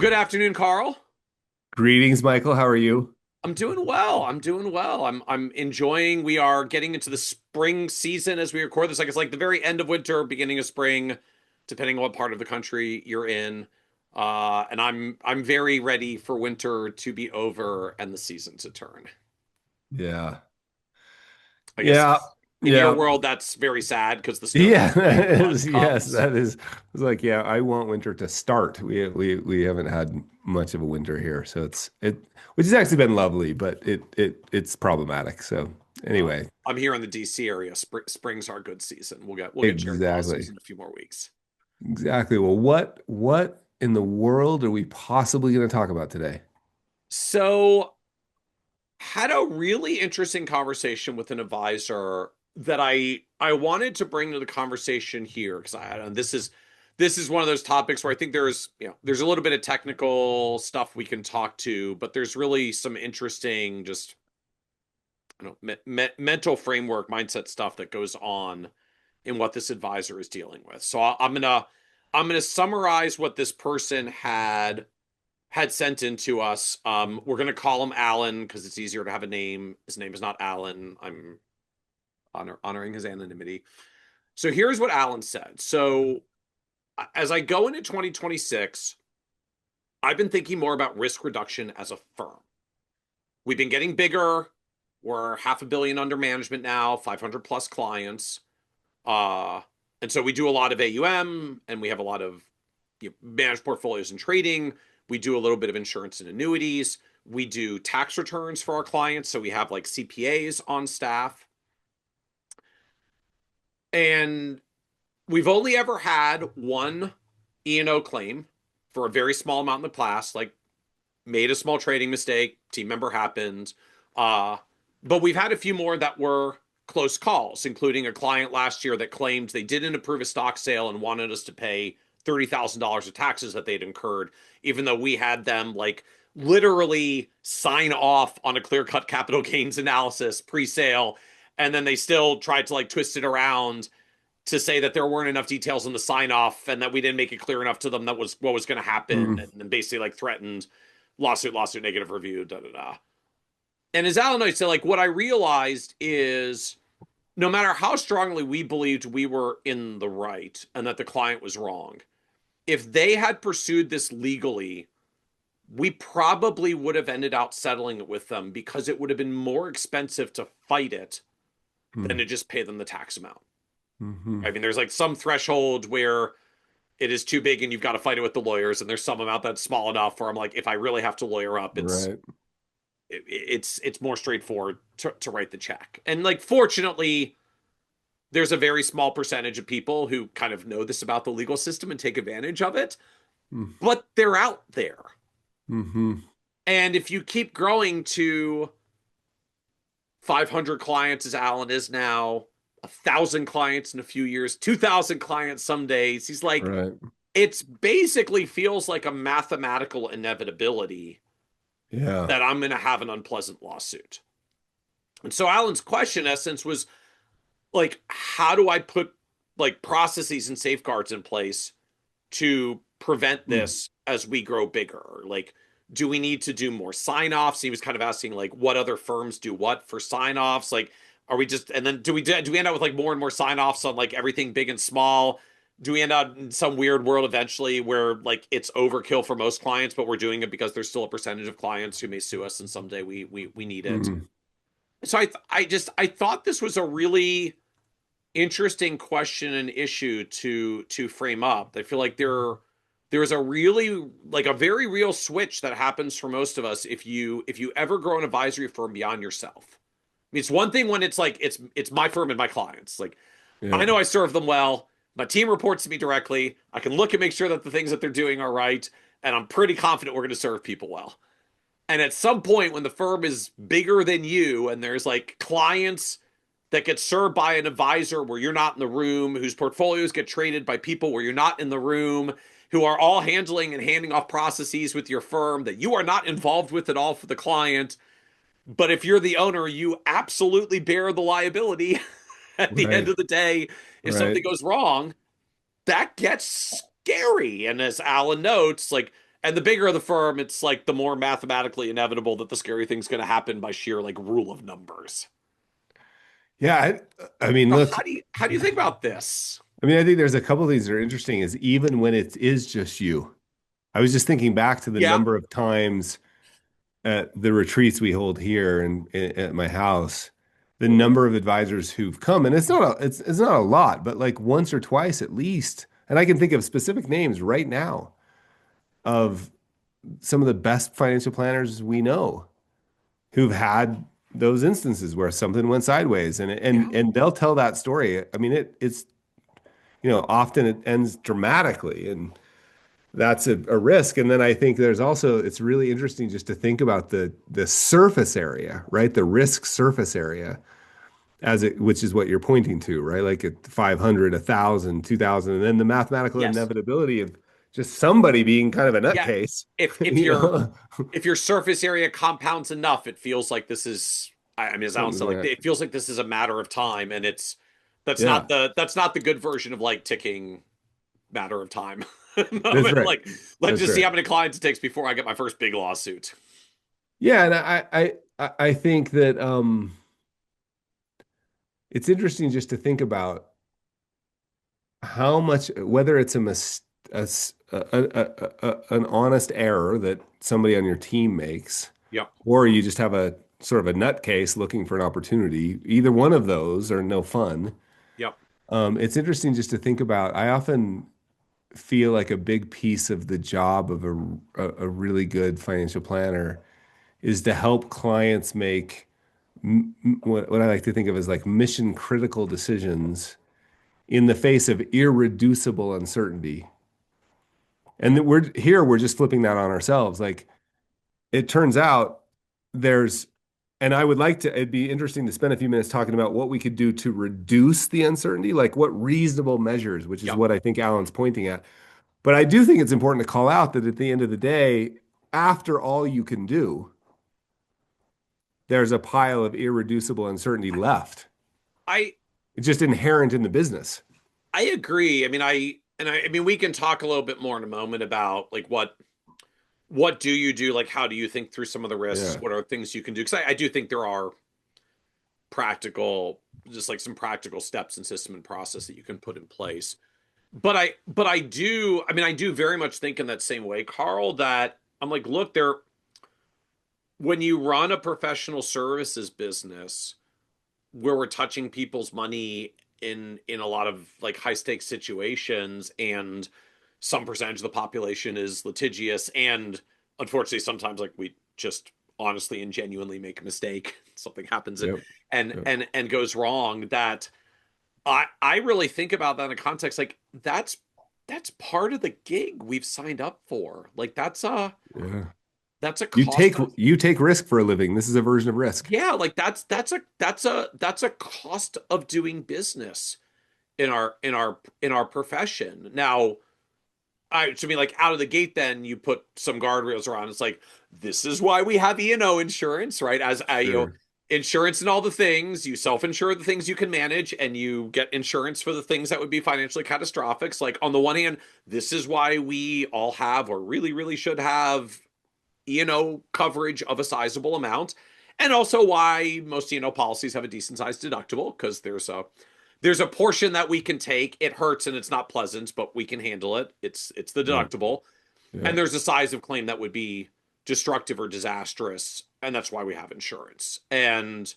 Good afternoon, Carl. Greetings, Michael. How are you? I'm doing well. I'm doing well. I'm enjoying. We are getting into the spring season as we record this. Like it's like the very end of winter, beginning of spring, depending on what part of the country you're in. And I'm very ready for winter to be over and the season to turn. Yeah. I guess Yeah. in your Yeah. world that's very sad because the snow Yeah. usually That is, yes, comes. that is. It's like, yeah, I want winter to start. We haven't had much of a winter here, so which has actually been lovely, but it's problematic. So anyway, I'm here in the DC area. Spring's our good season. We'll get cherry blossoms exactly. in a few more weeks. Exactly. Well, what in the world are we possibly going to talk about today? So had a really interesting conversation with an advisor that I wanted to bring to the conversation here because this is one of those topics where I think there's a little bit of technical stuff we can talk to, but there's really some interesting just I don't know mental framework mindset stuff that goes on in what this advisor is dealing with. So I'm gonna summarize what this person had sent in to us. We're gonna call him Alan because it's easier to have a name. His name is not Alan. I'm honoring his anonymity. So here's what Alan said. So as I go into 2026, I've been thinking more about risk reduction as a firm. We've been getting bigger. We're half a billion under management now, 500 plus clients. Uh, and so we do a lot of AUM and we have a lot of managed portfolios and trading. We do a little bit of insurance and annuities. We do tax returns for our clients. So we have like CPAs on staff. And we've only ever had one E&O claim for a very small amount in the past, like made a small trading mistake, team member happened. Uh, but we've had a few more that were close calls, including a client last year that claimed they didn't approve a stock sale and wanted us to pay $30,000 of taxes that they'd incurred, even though we had them like literally sign off on a clear cut capital gains analysis pre sale. And then they still tried to like twist it around to say that there weren't enough details in the sign off and that we didn't make it clear enough to them that was what was going to happen, Hmm. and then basically like threatened lawsuit, negative review, da da da. And as Alan and I said, like what I realized is no matter how strongly we believed we were in the right and that the client was wrong, if they had pursued this legally, we probably would have ended out settling it with them because it would have been more expensive to fight it than Hmm. to just pay them the tax amount. Hmm. I mean, there's like some threshold where it is too big and you've got to fight it with the lawyers, and there's some amount that's small enough where I'm like, if I really have to lawyer up, Right. it's more straightforward to write the check. And like fortunately, there's a very small percentage of people who kind of know this about the legal system and take advantage of it, but they're out there. Mm-hmm. And if you keep growing to 500 clients as Alan is now, 1,000 clients in a few years, 2,000 clients some days, he's like, Right. it's basically feels like a mathematical inevitability Yeah. that I'm going to have an unpleasant lawsuit. And so Alan's question, in essence, was like, how do I put like processes and safeguards in place to prevent Mm. this as we grow bigger? Like, do we need to do more sign offs? He was kind of asking like what other firms do what for sign offs. Like, are we just and then do we end up with like more and more sign offs on like everything big and small? Do we end up in some weird world eventually where like it's overkill for most clients, but we're doing it because there's still a percentage of clients who may sue us and someday we need it? Mm. So I thought this was a really interesting question and issue to frame up. I feel like there's a really like a very real switch that happens for most of us if you ever grow an advisory firm beyond yourself. I mean, it's one thing when it's like it's my firm and my clients. Like I Yeah. know I serve them well. My team reports to me directly. I can look and make sure that the things that they're doing are right, and I'm pretty confident we're going to serve people well. And at some point, when the firm is bigger than you, and there's like clients that get served by an advisor where you're not in the room, whose portfolios get traded by people where you're not in the room, who are all handling and handing off processes with your firm that you are not involved with at all for the client. But if you're the owner, you absolutely bear the liability at the end Right. of the day if Right. something goes wrong. That gets scary. And as Alan notes, like And the bigger the firm, it's like the more mathematically inevitable that the scary thing's going to happen by sheer like rule of numbers. Yeah, I mean, So look, how do you think about this? I mean, I think there's a couple of things that are interesting is even when it is just you. I was just thinking back to the Yeah. number of times at the retreats we hold here and at my house, the number of advisors who've come, and it's not a lot, but like once or twice at least. And I can think of specific names right now of some of the best financial planners we know who've had those instances where something went sideways and Yeah. they'll tell that story. I mean, it's often it ends dramatically and that's a risk. And then I think there's also it's really interesting just to think about the surface area, right? The risk surface area as it which is what you're pointing to, right? Like at 500, 1,000, 2,000, and then the mathematical Yes. inevitability of just somebody being kind of a Yeah. nutcase, If you your know, if your surface area compounds enough, it feels like this is I mean, as Alan something's said, gonna like happen. it feels like this is a matter of time, and it's Yeah, that's not the good version of like ticking matter of time that's moment. right. Like, let's That's just see right. how many clients it takes before I get my first big lawsuit. Yeah, and I think that it's interesting just to think about how much, whether it's a mis a, s- an honest error that somebody on your team makes, Yep. or you just have a sort of a nutcase looking for an opportunity. Either one of those are no fun. Yep. It's interesting just to think about. I often feel like a big piece of the job of a really good financial planner is to help clients make what I like to think of as like mission critical decisions in the face of irreducible uncertainty. And that we're just flipping that on ourselves. Like it turns out there's, and I would like to, it'd be interesting to spend a few minutes talking about what we could do to reduce the uncertainty, like what reasonable measures, which is Yep. what I think Alan's pointing at. But I do think it's important to call out that at the end of the day, after all you can do, there's a pile of irreducible uncertainty left. I It's just inherent in the business. I agree. I mean, I mean we can talk a little bit more in a moment about like what do you do? Like, how do you think through some of the risks? Yeah. What are things you can do? Because I do think there are practical, just like some practical steps and system and process that you can put in place. But I do, I mean, I do very much think in that same way, Carl, that I'm like, look, there, when you run a professional services business where we're touching people's money in a lot of like high stakes situations and some percentage of the population is litigious and unfortunately sometimes like we just honestly and genuinely make a mistake something happens Yep. Yep. and goes wrong that I really think about that in a context like that's part of the gig we've signed up for like Yeah. that's a cost of You take risk for a living. This is a version of risk. yeah like that's a cost of doing business in our profession. Now, I to me like out of the gate, then you put some guardrails around. It's like this is why we have E&O insurance, right? As you know, Sure. insurance and all the things you self-insure the things you can manage, and you get insurance for the things that would be financially catastrophic. So, like on the one hand, this is why we all have or really should have E&O coverage of a sizable amount, and also why most E&O policies have a decent sized deductible because there's a portion that we can take. It hurts and it's not pleasant, but we can handle it. It's the Yeah. deductible. Yeah. And there's a size of claim that would be destructive or disastrous, and that's why we have insurance. And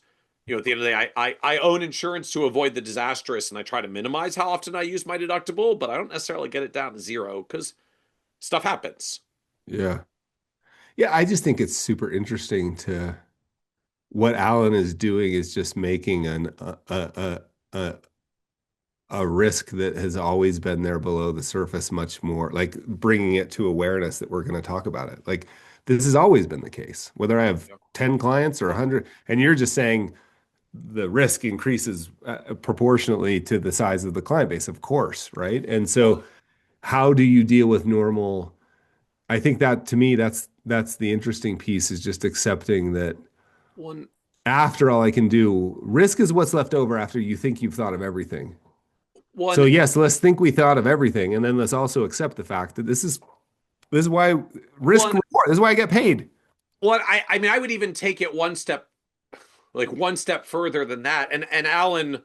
at the end of the day, I own insurance to avoid the disastrous, and I try to minimize how often I use my deductible, but I don't necessarily get it down to zero because stuff happens. Yeah. Yeah. I just think it's super interesting to what Alan is doing is just making a, a risk that has always been there below the surface much more, like bringing it to awareness that we're going to talk about it. Like this has always been the case, whether I have 10 clients or 100, and you're just saying the risk increases proportionately to the size of the client base, of course, right? And Well, so how do you deal with normal? I think that to me, that's the interesting piece is just accepting that one after all I can do, risk is what's left over after you think you've thought of everything. So one yes, let's think we thought of everything, and then let's also accept the fact that this is This is why risk Well, reward. This is why I get paid. I mean, I would even take it one step further than that. And Alan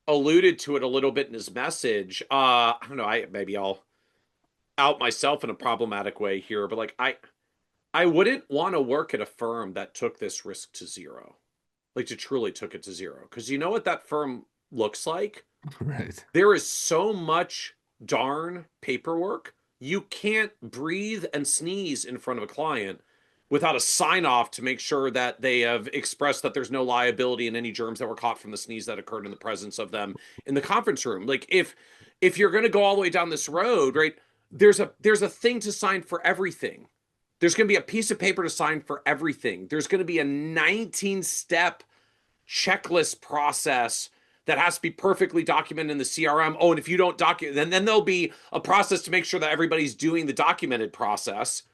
alluded to it a little bit in his message. I don't know. Maybe I'll out myself in a problematic way here, but like I wouldn't want to work at a firm that took this risk to zero, like to truly took it to zero, because you know what that firm looks like. Right. There is so much darn paperwork. You can't breathe and sneeze in front of a client without a sign off to make sure that they have expressed that there's no liability in any germs that were caught from the sneeze that occurred in the presence of them in the conference room. Like if you're going to go all the way down this road, right? There's a thing to sign for everything. There's going to be a piece of paper to sign for everything. There's going to be a 19-step checklist process that has to be perfectly documented in the CRM. Oh, and if you don't document, then there'll be a process to make sure that everybody's doing the documented process,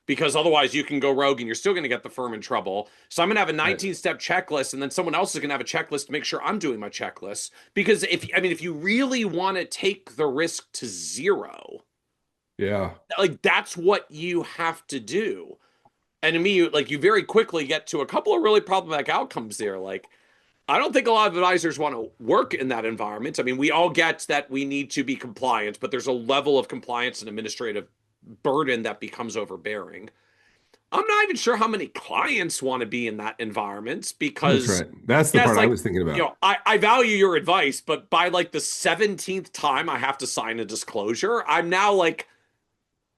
because otherwise you can go rogue and you're still going to get the firm in trouble. So I'm going to have a Right. 19-step checklist, and then someone else is going to have a checklist to make sure I'm doing my checklist. Because if you really want to take the risk to zero, Yeah. like that's what you have to do. And to me, like you very quickly get to a couple of really problematic outcomes there. Like I don't think a lot of advisors want to work in that environment. I mean, we all get that we need to be compliant, but there's a level of compliance and administrative burden that becomes overbearing. I'm not even sure how many clients want to be in that environment That's because, right. That's the yes, part I like, was thinking about. I value your advice, but by like the 17th time I have to sign a disclosure, I'm now like,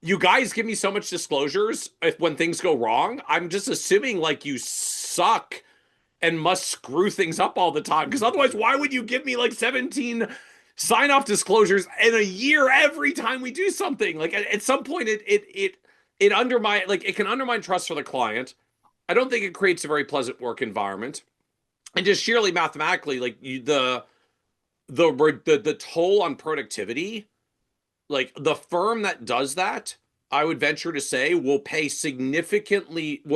you guys give me so much disclosures if when things go wrong, I'm just assuming like you suck and must screw things up all the time. Because otherwise, why would you give me like 17 sign off disclosures in a year every time we do something? Like at some point, it undermine like it can undermine trust for the client. I don't think it creates a very pleasant work environment, and just sheerly mathematically, like the toll on productivity, like the firm that does that, I would venture to say will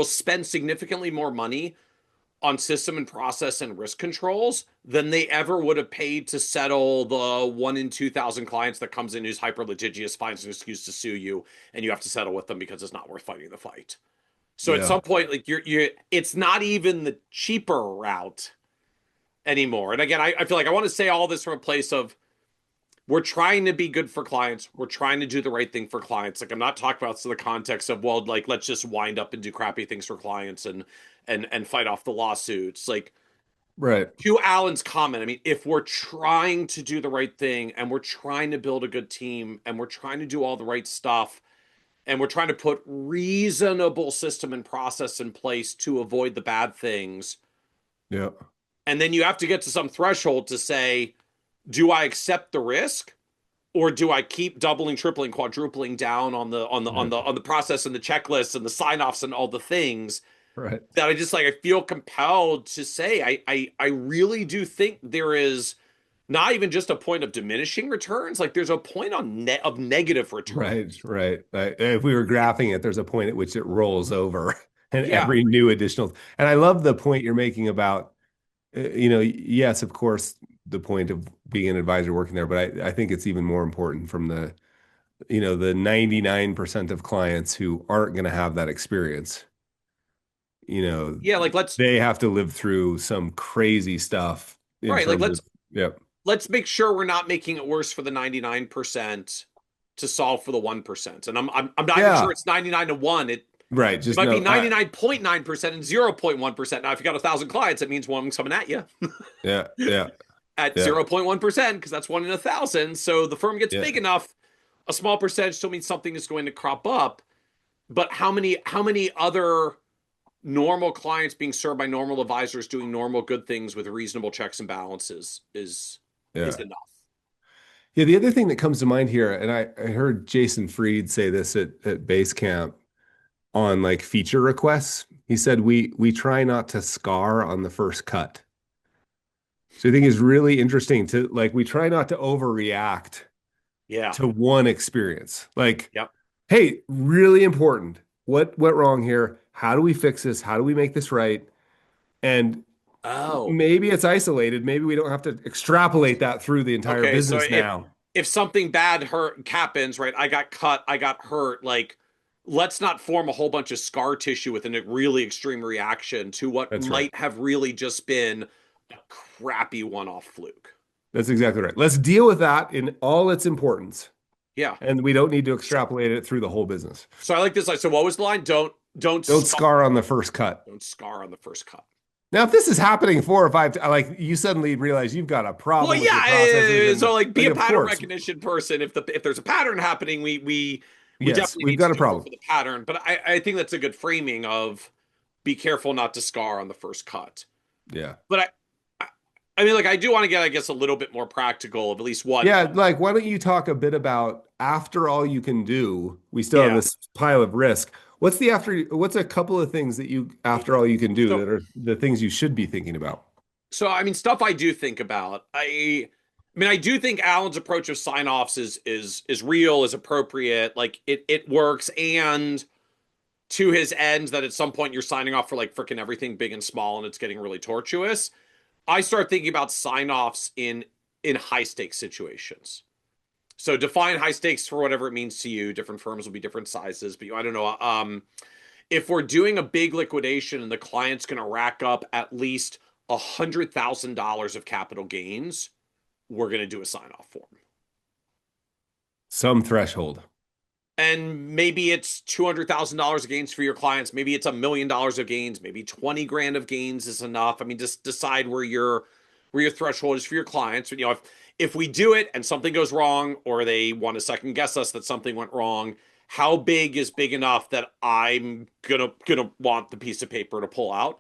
spend significantly more money on system and process and risk controls than they ever would have paid to settle the 1 in 2,000 clients that comes in who's hyper litigious, finds an excuse to sue you, and you have to settle with them because it's not worth fighting the fight. So at Yeah. some point, like it's not even the cheaper route anymore. And again, I feel like I want to say all this from a place of we're trying to be good for clients. We're trying to do the right thing for clients. Like I'm not talking about the context of, well, like let's just wind up and do crappy things for clients and fight off the lawsuits. Like Right. to Alan's comment, I mean, if we're trying to do the right thing and we're trying to build a good team and we're trying to do all the right stuff and we're trying to put reasonable system and process in place to avoid the bad things, Yeah. and then you have to get to some threshold to say, do I accept the risk? Or do I keep doubling, tripling, quadrupling down Right. on the process and the checklists and the sign offs and all the things Right. that I just like I feel compelled to say I really do think there is not even just a point of diminishing returns, like there's a point on net of negative Right. returns. Right. If we were graphing it, there's a point at which it rolls over and Yeah. every new additional. And I love the point you're making about, yes, of course, the point of being an advisor working there, but I think it's even more important from the 99% of clients who aren't going to have that experience. You know, Yeah, like they have to live through some crazy stuff in right, like terms of, yep. let's make sure we're not making it worse for the 99% to solve for the 1%. And I'm not even sure Yeah. it's 99 to 1. Right. It Just might be no, 99.9% and 0.1%. Now, if you got 1,000 clients, it means one's coming at you yeah. Yeah. at Yeah. 0.1% because that's 1 in 1,000. So the firm gets Yeah. big enough, a small percentage still means something is going to crop up. But how many other normal clients being served by normal advisors doing normal good things with reasonable checks and balances is Yeah. enough. Yeah. The other thing that comes to mind here, and I heard Jason Fried say this at base camp on like feature requests. He said we try not to scar on the first cut. So I think it's really interesting to like we try not to overreact Yeah. to one experience. Like, Yep. hey, really important. What went wrong here? How do we fix this? How do we make this right? And Oh, maybe it's isolated. Maybe we don't have to extrapolate that through the entire okay. So business if now. if something bad hurt happens, right? I got cut, I got hurt, like let's not form a whole bunch of scar tissue with a really extreme reaction to what That's right. might have really just been a crappy one-off fluke. That's exactly right. Let's deal with that in all its importance. Yeah. And we don't need to So, extrapolate it through the whole business. so I like this. Like, so what was the line? Don't Don't scar, scar on the first cut. don't scar on the first cut. Now, if this is happening 4 or 5, like you suddenly realize you've got a Well, problem with your processes, yeah. and So like, be like, a of pattern course, recognition person. If there's a pattern happening, we yes, definitely we've need to got a look problem. for the pattern. But I think that's a good framing of be careful not to scar on the first cut. Yeah. But I mean, like, I do want to get, I guess, a little bit more practical of at least what. Yeah, like why don't you talk a bit about after all you can do, we still have Yeah. this pile of risk. What's a couple of things that you after all you can do So that are the things you should be thinking about? so I mean, stuff I do think about. I mean, I do think Alan's approach of sign-offs is real, is appropriate. Like it works, and to his end that at some point you're signing off for like freaking everything big and small, and it's getting really tortuous. I start thinking about sign-offs in high stakes situations. So define high stakes for whatever it means to you. Different firms will be different sizes, but I don't know. If we're doing a big liquidation and the client's going to rack up at least $100,000 of capital gains, we're going to do a sign off form. Some threshold. And maybe it's $200,000 of gains for your clients. Maybe it's $1 million of gains. Maybe 20 grand of gains is enough. I mean, just decide where your threshold is for your clients. You know, if we do it and something goes wrong, or they want to second guess us that something went wrong, how big is big enough that I'm gonna want the piece of paper to pull out?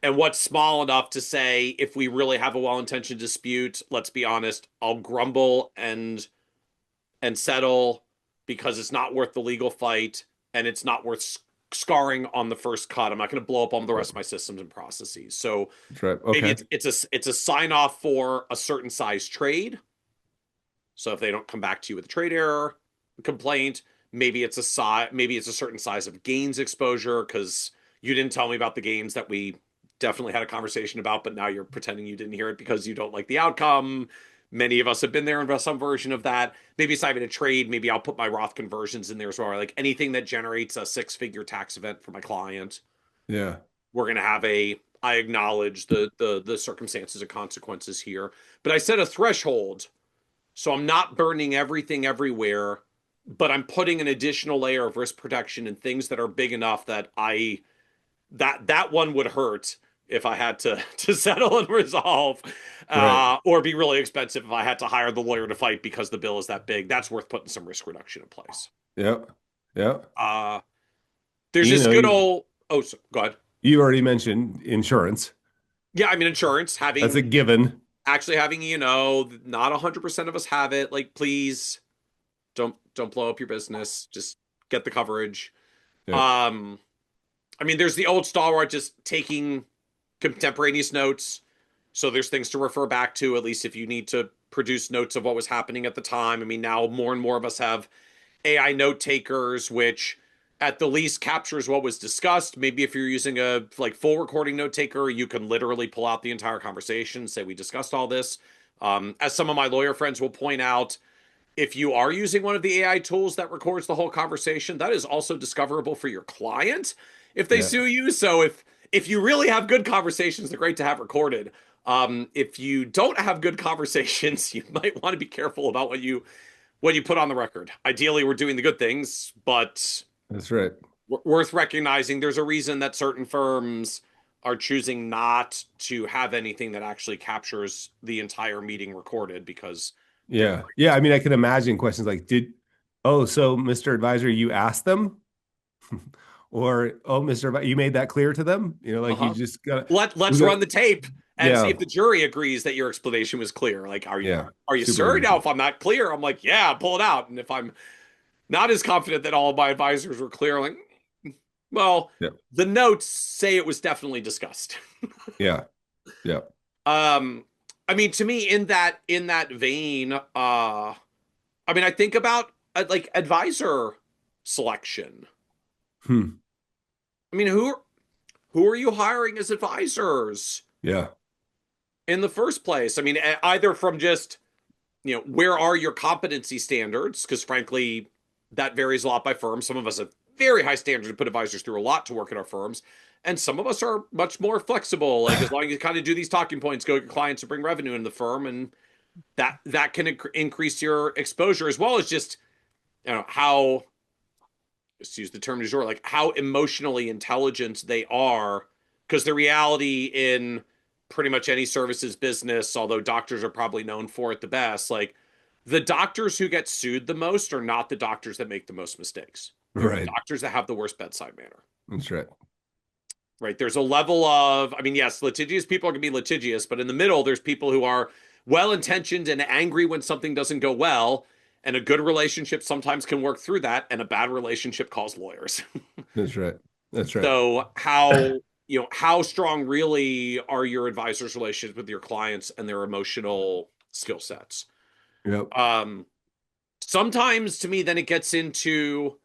And what's small enough to say, if we really have a well-intentioned dispute, let's be honest, I'll grumble and settle because it's not worth the legal fight, and it's not worth scarring on the first cut. I'm not going to blow up all the rest of my systems and processes. So That's right. maybe Okay. it's a sign off for a certain size trade. So if they don't come back to you with a trade error complaint, maybe it's a certain size of gains exposure because you didn't tell me about the gains that we definitely had a conversation about, but now you're pretending you didn't hear it because you don't like the outcome. Many of us have been there in some version of that. Maybe it's not even a trade. Maybe I'll put my Roth conversions in there as well. Like anything that generates a six-figure tax event for my client, Yeah. we're going to have I acknowledge the circumstances and consequences here, but I set a threshold, so I'm not burning everything everywhere, but I'm putting an additional layer of risk protection in things that are big enough that that one would hurt if I had to to settle and resolve, Right. or be really expensive if I had to hire the lawyer to fight because the bill is that big. That's worth putting some risk reduction in place. Yeah. Yeah. Uh, there's You this know, good old. Oh, go ahead. you already mentioned insurance. Yeah, I mean insurance That's a having given. actually having not 100% of us have it. Like, please don't blow up your business. Just get the coverage. Yeah. Um, I mean, there's the old stalwart just taking contemporaneous notes. So there's things to refer back to, at least if you need to produce notes of what was happening at the time. I mean, now more and more of us have AI note takers, which at the least captures what was discussed. Maybe if you're using a like full recording note taker, you can literally pull out the entire conversation, say we discussed all this. As some of my lawyer friends will point out, if you are using one of the AI tools that records the whole conversation, that is also discoverable for your client if they Yeah. sue you. So if you really have good conversations, they're great to have recorded. If you don't have good conversations, you might want to be careful about what you put on the record. Ideally, we're doing the good things, but That's right. worth recognizing there's a reason that certain firms are choosing not to have anything that actually captures the entire meeting recorded because they're Yeah. Yeah. I mean, I can imagine questions like, oh, so Mr. Advisor, you asked them? Or, oh, Mr. You made that clear to them? Like you uh-huh. just got we Let's got run the tape and see yeah. if the jury agrees that your explanation was clear. Like, Yeah. are you Super sure? Now, interesting. if I'm not clear, I'm like, yeah, pull it out. And if I'm not as confident that all of my advisors were clear, like, well, Yeah. the notes say it was definitely discussed. Yeah. Yeah. um, I mean, to me, in that vein, I mean, I think about like advisor selection. Hmm. I mean, who are you hiring as advisors Yeah. in the first place? I mean, either from just where are your competency standards? Because frankly, that varies a lot by firm. Some of us have very high standards and put advisors through a lot to work at our firms. And some of us are much more flexible. Like as long as you kind of do these talking points, go get clients to bring revenue in the firm, and that can increase your exposure as well as just how, just use the term du jour, like how emotionally intelligent they are. Because the reality in pretty much any services business, although doctors are probably known for it the best, like the doctors who get sued the most are not the doctors that make the most mistakes. They're the Right. doctors that have the worst bedside manner. That's right. Right. There's a level of, I mean, yes, litigious people are going to be litigious, but in the middle, there's people who are well intentioned and angry when something doesn't go well. And a good relationship sometimes can work through that, and a bad relationship calls lawyers. That's right. That's right. So, how strong really are your advisors' relationships with your clients and their emotional skill sets? Yep. Um, Sometimes to me, then it gets into,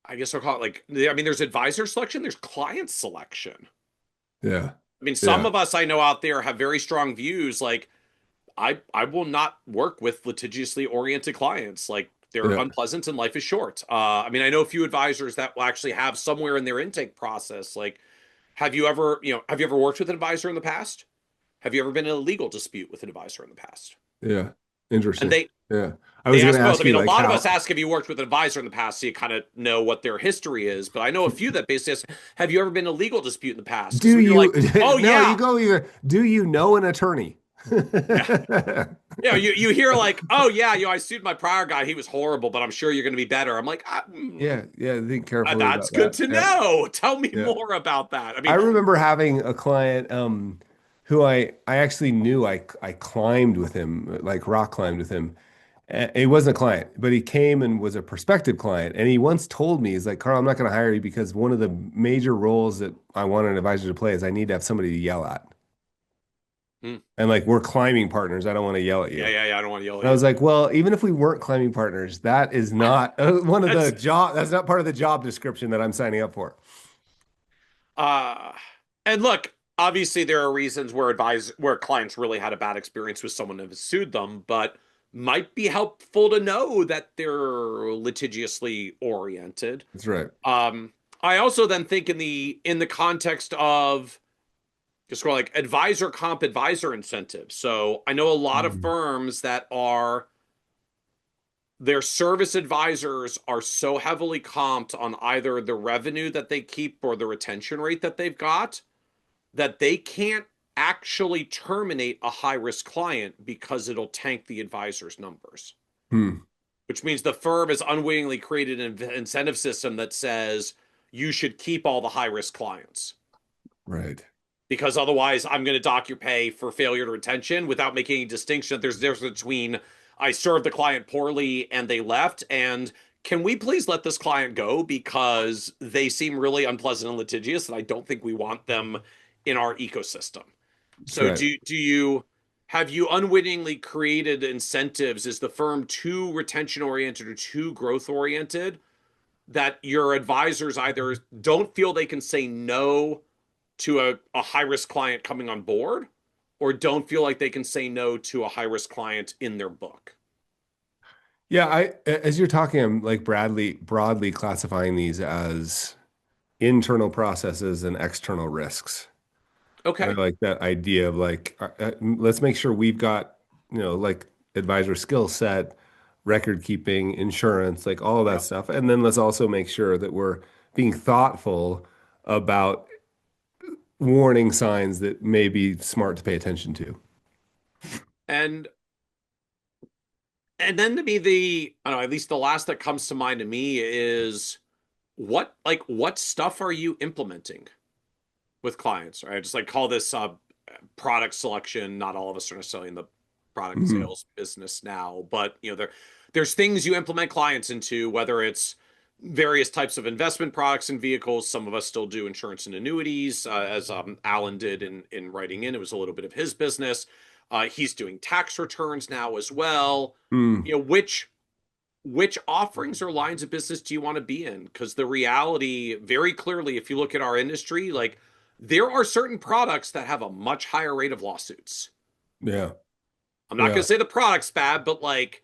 I guess I'll call it like, I mean, there's advisor selection, there's client selection. Yeah. I mean, some Yeah. of us I know out there have very strong views. Like, I will not work with litigiously oriented clients. Like, they're Yeah. unpleasant and life is short. I mean, I know a few advisors that will actually have somewhere in their intake process. Like, have you ever worked with an advisor in the past? Have you ever been in a legal dispute with an advisor in the past? Yeah. And Interesting. Yeah. I they was going ask to both. I ask you mean, a like lot of us how. ask, have you worked with an advisor in the past, so you kind of know what their history is. But I know a few that basically ask, have you ever been in a legal dispute in the past? Because Do when you're you like, oh no, you yeah, go either. Do you know an attorney? yeah, you hear like, oh yeah, I sued my prior guy, he was horrible, but I'm sure you're going to be better. I'm like, Yeah, yeah, think carefully that's about good that. to Yeah. know. Tell me Yeah. more about that. I I mean, remember having a client who I actually knew I climbed with him, like rock climbed with him. He wasn't a client, but he came and was a prospective client. And he once told me, he's like, Carl, I'm not going to hire you because one of the major roles that I want an advisor to play is I need to have somebody to yell at. hmm, And like we're climbing partners. I don't want to yell at yeah, you. yeah, yeah. I don't want to yell at And I was you. like, well, even if we weren't climbing partners, that is not one of the That's job, that's not part of the job description that I'm signing up for. uh, and look, obviously there are reasons where clients really had a bad experience with someone who has sued them, but might be helpful to know that they're litigiously oriented. That's right. Um, I also then think in the context of just go like advisor comp, advisor incentives. So I know a lot of Mm. firms that are their service advisors are so heavily comped on either the revenue that they keep or the retention rate that they've got that they can't actually terminate a high risk client because it'll tank the advisor's numbers, Hmm. which means the firm has unwittingly created an incentive system that says you should keep all the high risk clients Right. because otherwise I'm going to dock your pay for failure to retention without making any distinction. There's a difference between I served the client poorly and they left, and can we please let this client go because they seem really unpleasant and litigious, and I don't think we want them in our ecosystem. That's So right. do you have you unwittingly created incentives? Is the firm too retention oriented or too growth oriented that your advisors either don't feel they can say no to a high risk client coming on board or don't feel like they can say no to a high risk client in their book? Yeah, as you're talking, I'm like broadly classifying these as internal processes and external risks. And I Okay. like that idea of like, let's make sure we've got, like advisor skill set, record keeping, insurance, like all of that Yep. stuff. And then let's also make sure that we're being thoughtful about warning signs that may be smart to pay attention to. And and then to me the I don't know, at least the last that comes to mind to me is what stuff are you implementing with clients? Right? Just like call this product selection. Not all of us are necessarily in the product Mhm. sales business now, but there's things you implement clients into, whether it's various types of investment products and vehicles. Some of us still do insurance and annuities, as Alan did in writing in. It was a little bit of his business. He's doing tax returns now as well. Mm. You know, which offerings or lines of business do you want to be in? Because the reality, very clearly, if you look at our industry, like there are certain products that have a much higher rate of lawsuits. Yeah. I'm not going Yeah. to say the product's bad, but like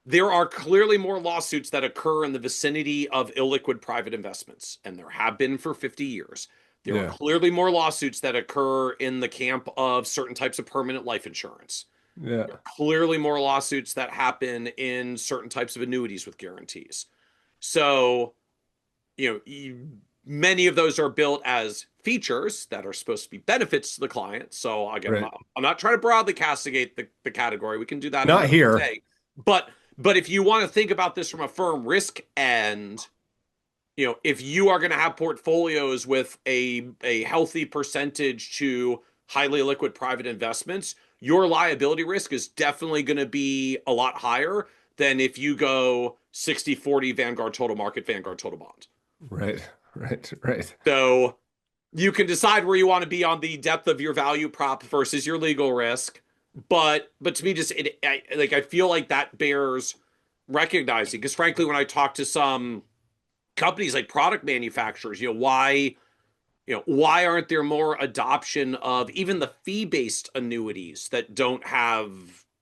there are clearly more lawsuits that occur in the vicinity of illiquid private investments, and there have been for 50 years. There are Yeah. clearly more lawsuits that occur in the camp of certain types of permanent life insurance. Yeah. There are clearly more lawsuits that happen in certain types of annuities with guarantees. So, many of those are built as features that are supposed to be benefits to the client. So again, Right. I'm not trying to broadly castigate the category. We can do that Not another here. day. But if you want to think about this from a firm risk end, if you are going to have portfolios with a healthy percentage to highly liquid private investments, your liability risk is definitely going to be a lot higher than if you go 60-40 Vanguard total market, Vanguard total bond. Right. Right. Right. So you can decide where you want to be on the depth of your value prop versus your legal risk. But to me, just I feel like that bears recognizing, because frankly, when I talk to some companies like product manufacturers, why aren't there more adoption of even the fee-based annuities that don't have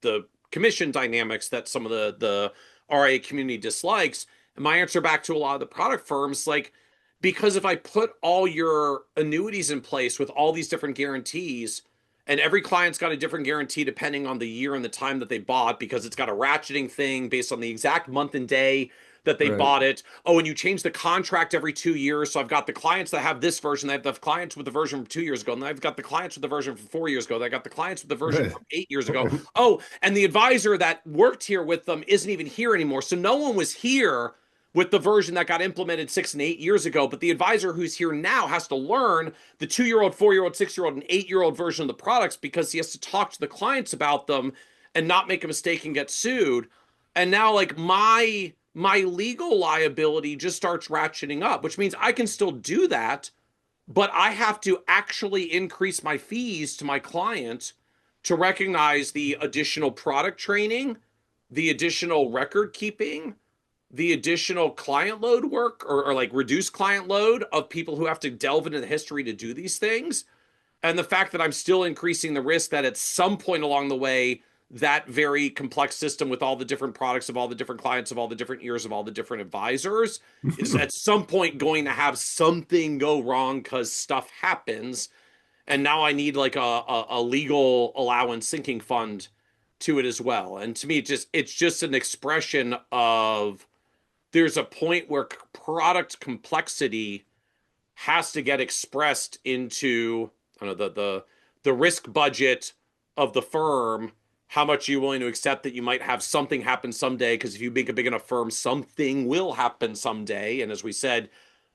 the commission dynamics that some of the RA community dislikes? And my answer back to a lot of the product firms, like, because if I put all your annuities in place with all these different guarantees, and every client's got a different guarantee depending on the year and the time that they bought, because it's got a ratcheting thing based on the exact month and day that they Right. bought it. Oh, and you change the contract every 2 years. So I've got the clients that have this version. I have the clients with the version from 2 years ago. And I've got the clients with the version from 4 years ago. I got the clients with the version Right. from 8 years ago. Oh, and the advisor that worked here with them isn't even here anymore. So no one was here with the version that got implemented 6 and 8 years ago. But the advisor who's here now has to learn the 2-year-old, 4-year-old, 6-year-old, and 8-year-old version of the products, because he has to talk to the clients about them and not make a mistake and get sued. And now, like, my legal liability just starts ratcheting up, which means I can still do that, but I have to actually increase my fees to my client to recognize the additional product training, the additional record keeping, the additional client load work, or like reduce client load of people who have to delve into the history to do these things. And the fact that I'm still increasing the risk that at some point along the way, that very complex system with all the different products of all the different clients of all the different years of all the different advisors is at some point going to have something go wrong because stuff happens. And now I need like a legal allowance sinking fund to it as well. And to me, it's just an expression of, there's a point where product complexity has to get expressed into, I don't know, the risk budget of the firm. How much are you willing to accept that you might have something happen someday? Because if you make a big enough firm, something will happen someday. And as we said,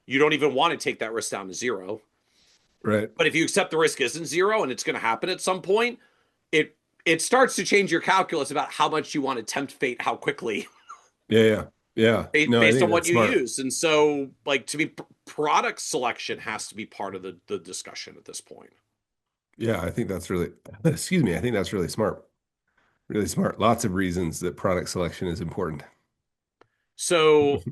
you don't even want to take that risk down to zero. Right. But if you accept the risk isn't zero and it's going to happen at some point, it it starts to change your calculus about how much you want to tempt fate, how quickly, Yeah. Yeah. Yeah. No, I based think on what that's you smart. use. And so, like, to me, product selection has to be part of the discussion at this point. Yeah, I think that's really, excuse me, I think that's really smart. Really smart. Lots of reasons that product selection is important. So,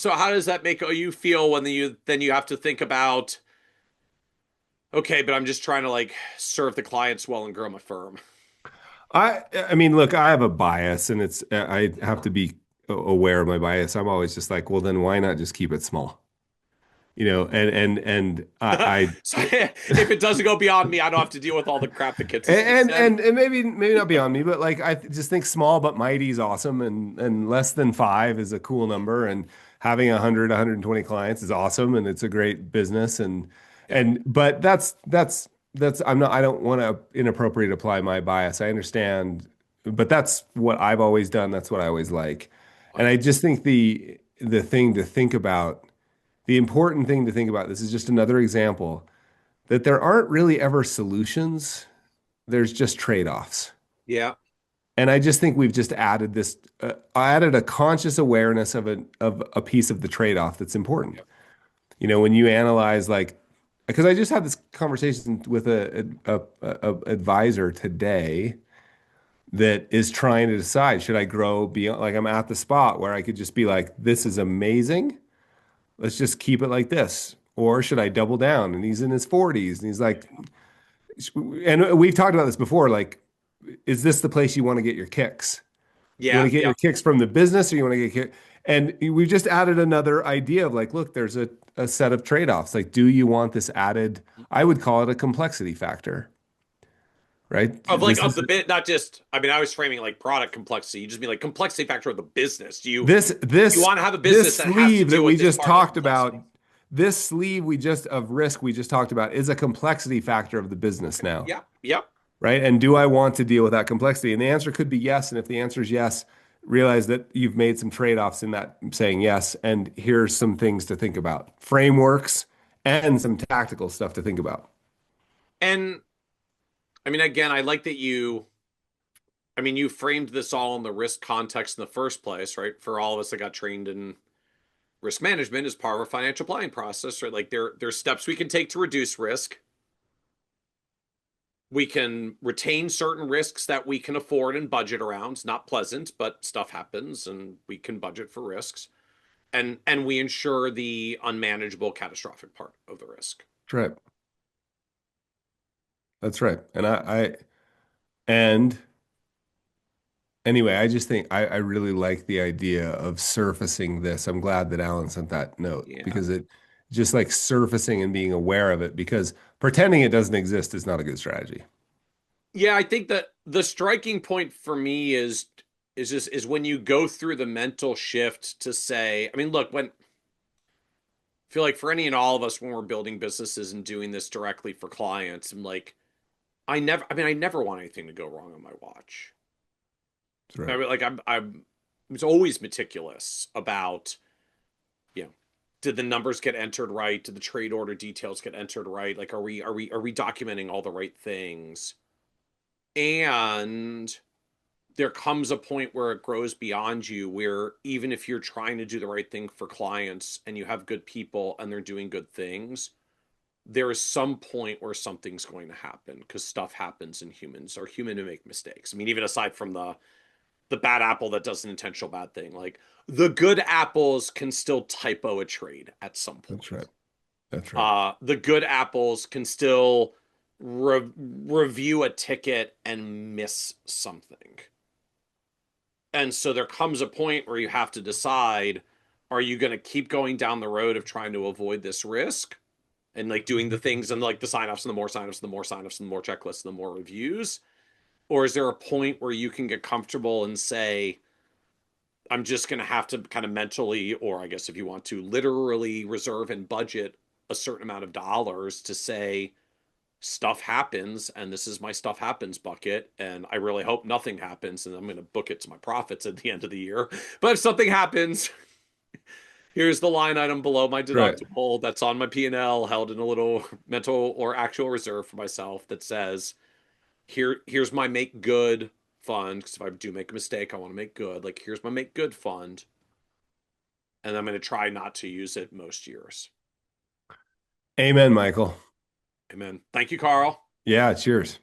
how does that make you feel when you have to think about, okay, but I'm just trying to like serve the clients well and grow my firm. I mean, look, I have a bias and I have to be aware of my bias. I'm always just like, well, then why not just keep it small? And So if it doesn't go beyond me, I don't have to deal with all the crap the kids has and said. and and maybe not beyond me, but like I just think small but mighty is awesome, and less than five is a cool number, and having 100, 120 clients is awesome, and it's a great business, Yeah, but that's I don't want to inappropriate apply my bias. I understand, but that's what I've always done. That's what I always like, and I understood. just think the thing to think about, the important thing to think about, this is just another example that there aren't really ever solutions, there's just trade-offs. Yeah, And I just think we've just added this, added a conscious awareness of a piece of the trade-off that's important. yeah, When you analyze like, because I just had this conversation with a advisor today that is trying to decide, should I grow beyond, like I'm at the spot where I could just be like, this is amazing. Let's just keep it like this. Or should I double down? And he's in his 40s and he's like, and we've talked about this before, like, is this the place you want to get your kicks? You want Yeah, to get yeah. your kicks from the business or you want to get kick? And we've just added another idea of like, look, there's a set of trade-offs. Like, do you want this added? I would call it a complexity factor, right? Of like This of is the bit, not just. I mean, I was framing like product complexity. You just mean like complexity factor of the business. this Do you this want to have a business this that has to sleeve that deal with we this just part of the talked about, complexity? this sleeve we just of risk we just talked about is a complexity factor of the business now, Yeah, yep. right? And do I want to deal with that complexity? And the answer could be yes. And if the answer is yes, realize that you've made some trade-offs in that saying yes. And here's some things to think about, frameworks and some tactical stuff to think about. And I mean, again, I like that you. I mean, you framed this all in the risk context in the first place, right? For all of us that got trained in risk management as part of our financial planning process, right? Like there's steps we can take to reduce risk. We can retain certain risks that we can afford and budget around. It's not pleasant, but stuff happens and we can budget for risks. And we ensure the unmanageable catastrophic part of the risk. That's right. That's right. And anyway, I just think I really like the idea of surfacing this. I'm glad that Alan sent that note Yeah. because it just like surfacing and being aware of it because pretending it doesn't exist is not a good strategy. Yeah, I think that the striking point for me is when you go through the mental shift to say, I mean, look, when I feel like for any and all of us when we're building businesses and doing this directly for clients, I'm like, I never want anything to go wrong on my watch. That's right. I mean, like I'm was always meticulous about, you know, did the numbers get entered right? Did the trade order details get entered right? Like, are we documenting all the right things? And there comes a point where it grows beyond you, where even if you're trying to do the right thing for clients and you have good people and they're doing good things, there is some point where something's going to happen because stuff happens and humans are human to make mistakes. I mean, even aside from the bad apple that does an intentional bad thing. Like the good apples can still typo a trade at some That's point. right. That's right. The good apples can still review a ticket and miss something. And so there comes a point where you have to decide, are you going to keep going down the road of trying to avoid this risk and like doing the things and like the signups and the more signups and the more signups and the more checklists and the more reviews? Or is there a point where you can get comfortable and say, I'm just going to have to kind of mentally, or I guess if you want to, literally reserve and budget a certain amount of dollars to say, stuff happens, and this is my stuff happens bucket. And I really hope nothing happens, and I'm going to book it to my profits at the end of the year. But if something happens, here's the line item below my Right. deductible that's on my P&L, held in a little mental or actual reserve for myself that says, here's my make good fund. Because if I do make a mistake, I want to make good. Like, here's my make good fund and I'm going to try not to use it most years. Amen, Michael. Amen. Thank you, Carl. Yeah, cheers.